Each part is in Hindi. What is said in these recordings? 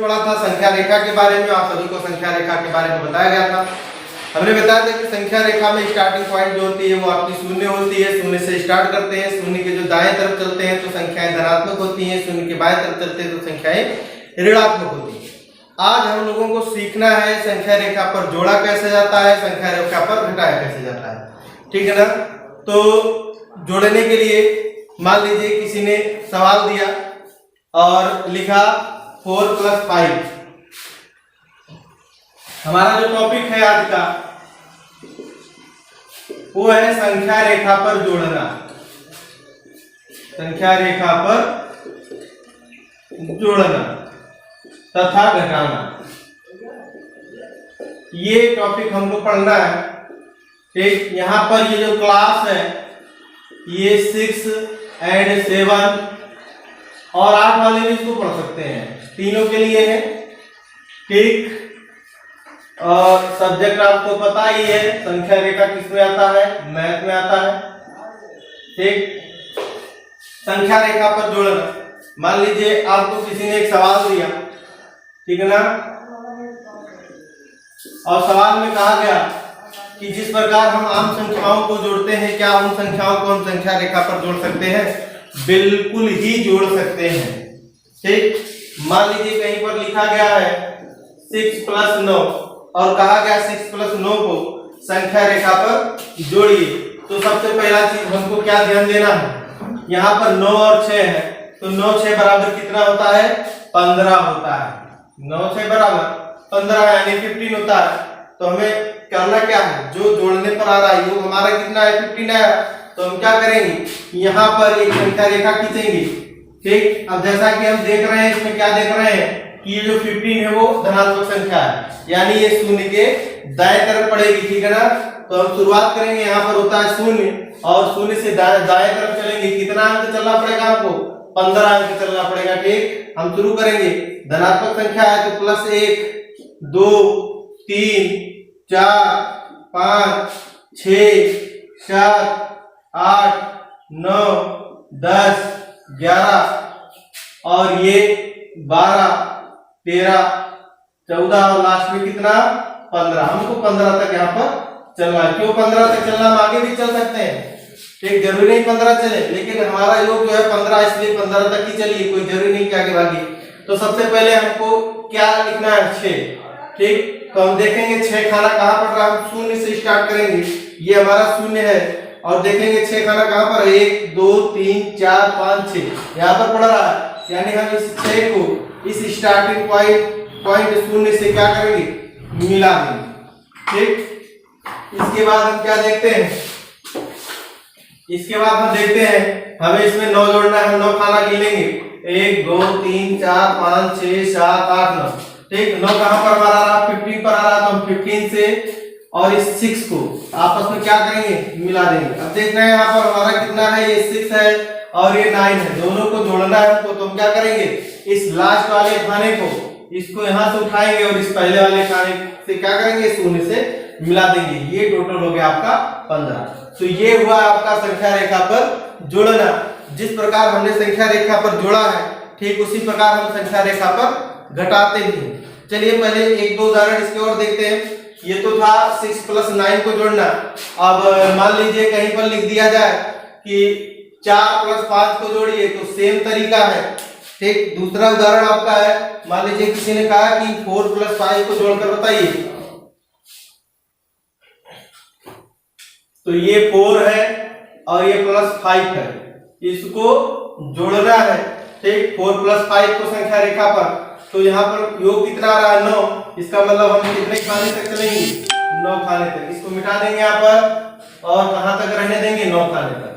पढ़ा था संख्या रेखा के बारे में। आप सभी को संख्या रेखा के बारे में बताया गया था। हमने बताया था कि संख्या रेखा में स्टार्टिंग पॉइंट जो होती है वो आपकी शून्य होती है। शून्य से स्टार्ट करते हैं, शून्य के जो दाएं तरफ चलते हैं तो संख्याएं धनात्मक होती हैं, शून्य के बाएं तरफ चलते हैं तो संख्याएं ऋणात्मक होती हैं। आज हम लोगों को सीखना है संख्या रेखा पर जोड़ा कैसे जाता है, संख्या रेखा पर घटाया कैसे जाता है, ठीक है ना। तो जोड़ने के लिए मान लीजिए किसी ने सवाल दिया और लिखा 4 + 5। हमारा जो टॉपिक है आज का वो है संख्या रेखा पर जोड़ना, संख्या रेखा पर जोड़ना तथा घटाना। ये टॉपिक हमको पढ़ना है, ठीक। यहाँ पर ये जो क्लास है ये 6 और 7 और 8 वाले भी इसको पढ़ सकते हैं, तीनों के लिए है, ठीक। और सब्जेक्ट आपको पता ही है संख्या रेखा किसमें आता है, मैथ में आता है, ठीक। संख्या रेखा पर जोड़ना, मान लीजिए आपको किसी ने एक सवाल दिया, ठीक है ना, और सवाल में कहा गया कि जिस प्रकार हम आम संख्याओं को जोड़ते हैं क्या उन संख्याओं को हम संख्या रेखा पर जोड़ सकते हैं? बिल्कुल ही जोड़ सकते हैं, ठीक। मान लीजिए कहीं पर लिखा गया है 6 + 9 और कहा गया 6 + 9 को संख्या रेखा पर जोड़िए। तो सबसे पहला चीज हमको क्या ध्यान देना है, यहाँ पर 9 और 6 है तो 9 6 बराबर कितना होता है? 15 होता है। 9 6 बराबर 15 यानी 15 होता है। तो हमें करना क्या है, जो जोड़ने पर आ रहा है योग हमारा कितना है? 15 है। तो हम क्या करेंगे, यहाँ पर एक संख्या रेखा खींचेंगे, ठीक। अब जैसा कि हम देख रहे हैं इसमें क्या देख रहे हैं कि ये जो 15 है वो धनात्मक संख्या है, यानी ये शून्य के दाएं तरफ पड़ेगी, ठीक है ना। तो हम शुरुआत करेंगे, यहाँ पर होता है 0 और 0 से दाएं तरफ चलेंगे, कितना अंक चलना पड़ेगा आपको? 15 अंक चलना पड़ेगा, ठीक। हम शुरू करेंगे, धनात्मक संख्या है तो +1 2 3 4 5 6 7 8 9 10 11 और ये 12 13 14 और लास्ट में कितना? 15। हमको 15 तक यहाँ पर चलना है। क्यों 15 तक चलना? हम आगे भी चल सकते हैं, ठीक। जरूरी नहीं 15 चले, लेकिन हमारा योग जो है 15, इसलिए 15 तक ही चलिए, कोई जरूरी नहीं कि आगे भागिए। तो सबसे पहले हमको क्या लिखना है? 6, ठीक। तो हम देखेंगे 6 खाना कहाँ पड़ रहा है, हम 0 से स्टार्ट करेंगे, ये हमारा 0 है और देखेंगे 6 खाना कहाँ पर? 1 2 3 4 5 6 यहाँ पर पड़ रहा है, यानी हम इस 6 को इस स्टार्टिंग पॉइंट 0 से क्या करेंगे? मिला देंगे, ठीक। इसके बाद हम क्या देखते हैं, इसके बाद हम देखते हैं हमें इसमें 9 जोड़ना है। हम 9 खाना गिनेंगे, 1 2 3 4 5 6 7 8 9, ठीक। 9 कहाँ पर हमारा आ रहा? 15 पर आ रहा, तो हम 15 से और इस 6 को आपस में क्या करेंगे? मिला देंगे। अब देखना है यहाँ पर हमारा कितना है, ये 6 है और ये 9 है, दोनों को जोड़ना है हमको। तो हम क्या करेंगे, इस लास्ट वाले खाने को इसको यहाँ से उठाएंगे और इस पहले वाले खाने से क्या करेंगे? 0 से मिला देंगे। ये टोटल हो गया आपका 15। तो ये हुआ आपका संख्या रेखा पर जोड़ना। जिस प्रकार हमने संख्या रेखा पर जोड़ा है, ठीक उसी प्रकार हम संख्या रेखा पर घटाते भी हैं। चलिए पहले 1-2 उदाहरण इसके और देखते हैं। ये तो था 6 + 9 को जोड़ना। अब मान लीजिए कहीं पर लिख दिया जाए कि 4 + 5 को जोड़िए, तो सेम तरीका है, ठीक। दूसरा उदाहरण आपका है, मान लीजिए किसी ने कहा कि 4 + 5 को जोड़कर बताइए, तो ये 4 है और ये +5 है, इसको जोड़ना है, ठीक। 4 + 5 को संख्या रेखा पर, तो यहाँ पर योग कितना आ रहा है? 9। इसका मतलब हम कितने खाने तक चलेंगे? 9 खाने तक। इसको मिटा देंगे यहाँ पर और कहां तक रहने देंगे? 9 खाने तक।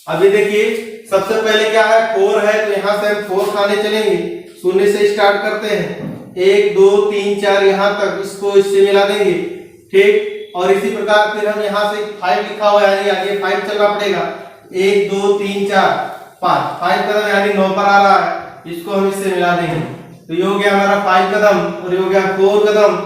अभी देखिए सबसे पहले क्या है, 4 है तो यहाँ से हम 4 खाने चलेंगे, 0 से स्टार्ट करते हैं, 1 2 3 4 यहाँ तक, इसको इससे मिला देंगे, ठीक। और इसी प्रकार फिर हम यहाँ से 5 लिखा हुआ है, आगे 5 चलना पड़ेगा, 1 2 3 4 5 कदम यानी 9 पर आ रहा है, इसको हम इससे मिला देंगे। तो ये हो गया हमारा 5 कदम और ये हो गया 4 कदम।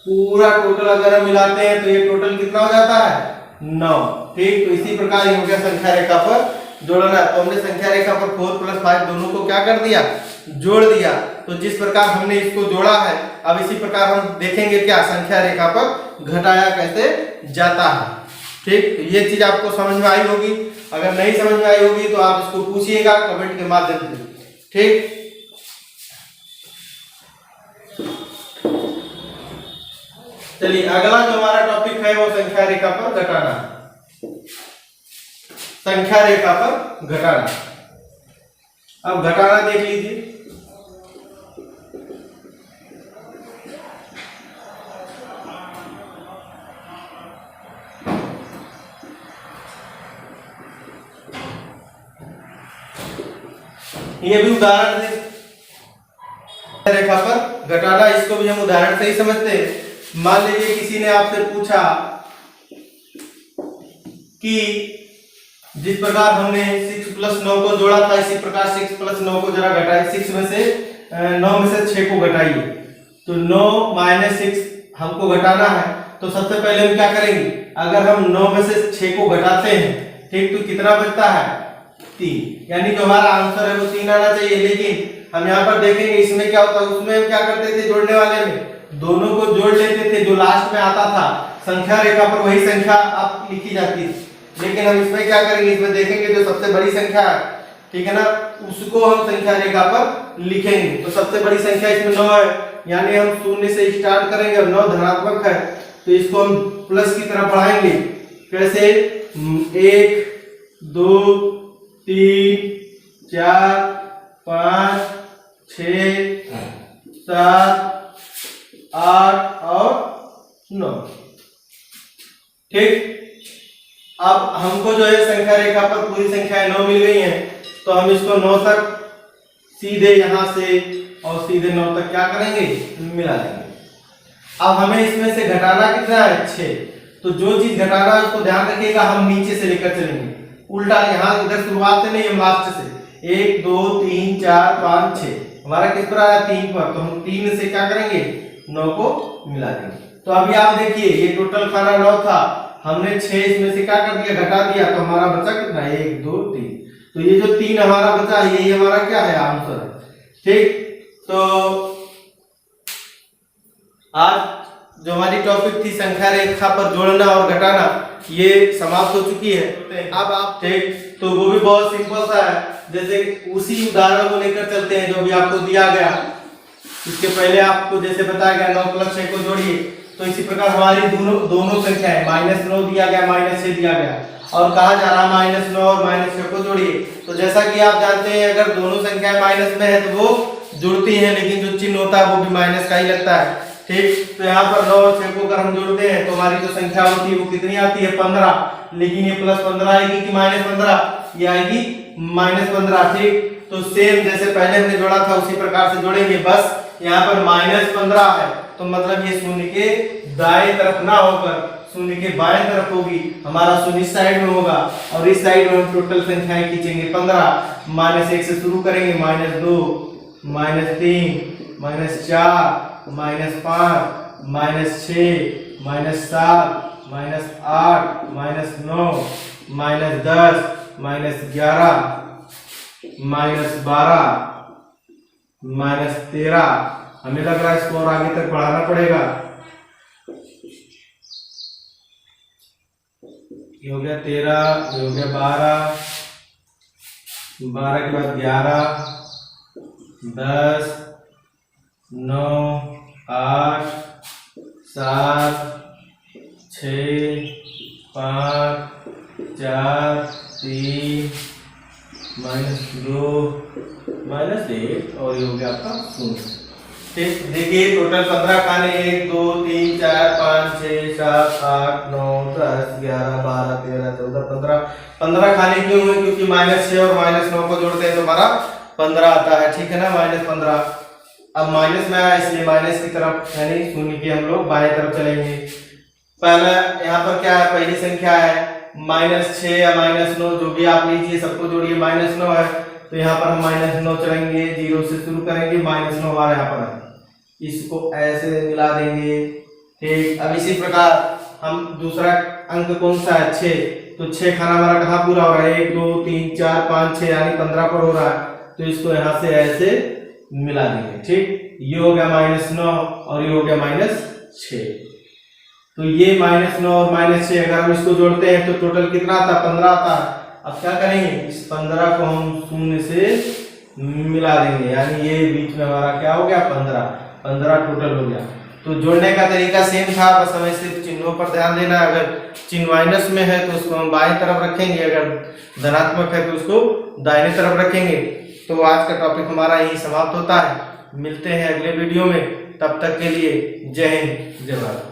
पूरा टोटल अगर हम मिलाते हैं तो ये टोटल कितना हो जाता है? 9, ठीक। तो इसी प्रकार ये हो गया संख्या रेखा पर जोड़ना है। तो हमने संख्या रेखा पर 4 + 5 दोनों को क्या कर दिया, जोड़ दिया। तो जिस प्रकार हमने इसको जोड़ा है, अब इसी प्रकार हम देखेंगे क्या संख्या रेखा पर घटाया कैसे जाता है। ठीक, तो ये चीज आपको समझ में आई होगी। अगर नहीं समझ में आई होगी तो आप इसको पूछिएगा कमेंट के माध्यम से। ठीक, चलिए अगला जो हमारा टॉपिक है वो संख्या रेखा पर घटाना। संख्या रेखा पर घटाना, अब घटाना देख लीजिए। ये भी उदाहरण से रेखा पर घटाना, इसको भी हम उदाहरण से ही समझते हैं। मान लीजिए किसी ने आपसे पूछा कि जिस प्रकार हमने 6 + 9 को जोड़ा था, इसी प्रकार 6 + 9 को जरा घटाइए। 6 में से 9 में से 6 को घटाइए। तो 9 - 6 हमको घटाना है। तो सबसे पहले हम क्या करेंगे, अगर हम 9 में से 6 को घटाते हैं, ठीक, तो कितना बचता है, 3। यानी जो हमारा आंसर है वो 3 आना चाहिए। लेकिन हम यहाँ पर देखेंगे इसमें क्या होता है, उसमें हम क्या करते थे, जोड़ने वाले में दोनों को जोड़ लेते थे। जो लास्ट में आता था संख्या रेखा पर वही संख्या आप लिखी जाती थी। लेकिन हम इसमें क्या करेंगे, इसमें देखेंगे जो सबसे बड़ी संख्या है, ठीक है ना, उसको हम संख्या रेखा पर लिखेंगे। तो सबसे बड़ी संख्या इसमें 9 है, यानी हम 0 से स्टार्ट करेंगे। अब 9 धनात्मक है तो इसको हम प्लस की तरफ बढ़ाएंगे। कैसे, 1 2 3 4 5 6 7 8 और 9। ठीक, अब हमको जो है संख्या रेखा पर पूरी संख्याएं 9 मिल गई हैं। तो हम इसको 9 तक सीधे यहां से और सीधे 9 तक क्या करेंगे, मिला देंगे। अब हमें इसमें से घटाना कितना है, 6। तो जो चीज घटाना है उसको ध्यान रखिएगा, हम नीचे से लेकर चलेंगे, उल्टा। यहाँ इधर शुरुआत से नहीं, हम लास्ट से। 1 2 3 4 5 6 हमारा किस पर आया, 3 पर। तो हम 3 से क्या करेंगे, 9 को मिला देंगे। तो अभी आप देखिए ये टोटल खाना 9 था, हमने 6 इसमें से क्या कर दिया, घटा दिया। तो हमारा बचा कितना, 1 2 3। तो ये जो 3 हमारा बचा है, यही हमारा क्या है, आंसर है। ठीक, तो आज जो हमारी टॉपिक थी संख्या रेखा पर जोड़ना और घटाना, ये समाप्त हो चुकी है। अब आप, ठीक, तो वो भी बहुत सिंपल सा है। जैसे उसी उदाहरण को लेकर चलते हैं जो भी आपको दिया गया। इसके पहले आपको जैसे बताया गया 9 + 6 को जोड़िए। तो इसी प्रकार हमारी दोनों संख्याएं -9 दिया गया, -6 दिया गया, और कहा जा रहा -9 और -6 को जोड़िए। तो जैसा कि आप जानते हैं अगर दोनों संख्याएं माइनस में है तो वो जुड़ती हैं, लेकिन जो चिन्ह होता है वो भी माइनस का ही लगता है। ठीक, तो यहाँ पर 9 और 6 को अगर हम जोड़ते हैं तो हमारी जो संख्या होती है वो कितनी आती है, 15। लेकिन ये +15 आएगी कि -15, ये आएगी -15। ठीक, तो सेम जैसे पहले हमने जोड़ा था उसी प्रकार से जोड़ेंगे। बस यहाँ पर -15 है तो मतलब ये शून्य के दाएं तरफ ना होकर शून्य के बाएं तरफ होगी। हमारा शून्य इस साइड में होगा और इस साइड में हम टोटल संख्याएं खींचेंगे 15। -1 से शुरू करेंगे, -2 -3 -4 -5 -6 -7 -8 -9 -10 -11 -12 -13। हमें लग रहा है इसको और आगे तक बढ़ाना पड़ेगा। ये हो गया 13, ये हो गया 12, 12 के बाद 11, 10, 9 8 7 6 5 4 3 -2 -1 और ये हो गया आपका 0। ठीक, देखिए टोटल 15 खाने, 1 2 3 4 5 6 7 8 9 10 11 12 13 14 15 खाने क्यों हुए, क्योंकि -6 और -9 को जोड़ते हैं तो हमारा 15 आता है। ठीक है ना, -15। अब माइनस में आया इसलिए माइनस की तरफ यानी शून्य की हम लोग बाएं तरफ चलेंगे। पहला यहाँ पर क्या है, पहली संख्या है -6 या -9, जो भी आप लीजिए, सबको जोड़िए, -9 है तो यहाँ पर हम -9 चलेंगे, 0 से शुरू करेंगे, -9 हमारे यहाँ पर है, इसको ऐसे मिला देंगे। ठीक, अब इसी प्रकार हम दूसरा अंक कौन सा है, 6, तो 6 खाना हमारा कहाँ पूरा हो रहा है, 1 2 3 4 5 6 यानी 15 पर हो रहा है। तो इसको यहाँ से ऐसे मिला देंगे। ठीक, ये हो गया -9 और ये हो गया -6। तो ये -9 और -6 अगर हम इसको जोड़ते हैं तो टोटल कितना आता है, 15 आता है। अब क्या करेंगे, इस 15 को हम शून्य से मिला देंगे, यानी ये बीच में हमारा क्या हो गया, 15 टोटल हो गया। तो जोड़ने का तरीका सेम था, बस हमें सिर्फ चिन्हों पर ध्यान देना है। अगर चिन्ह माइनस में है तो उसको हम बाएं तरफ रखेंगे, अगर धनात्मक है तो उसको दाहिने तरफ रखेंगे। तो आज का टॉपिक हमारा यही समाप्त होता है। मिलते हैं अगले वीडियो में, तब तक के लिए जय हिंद जय भारत।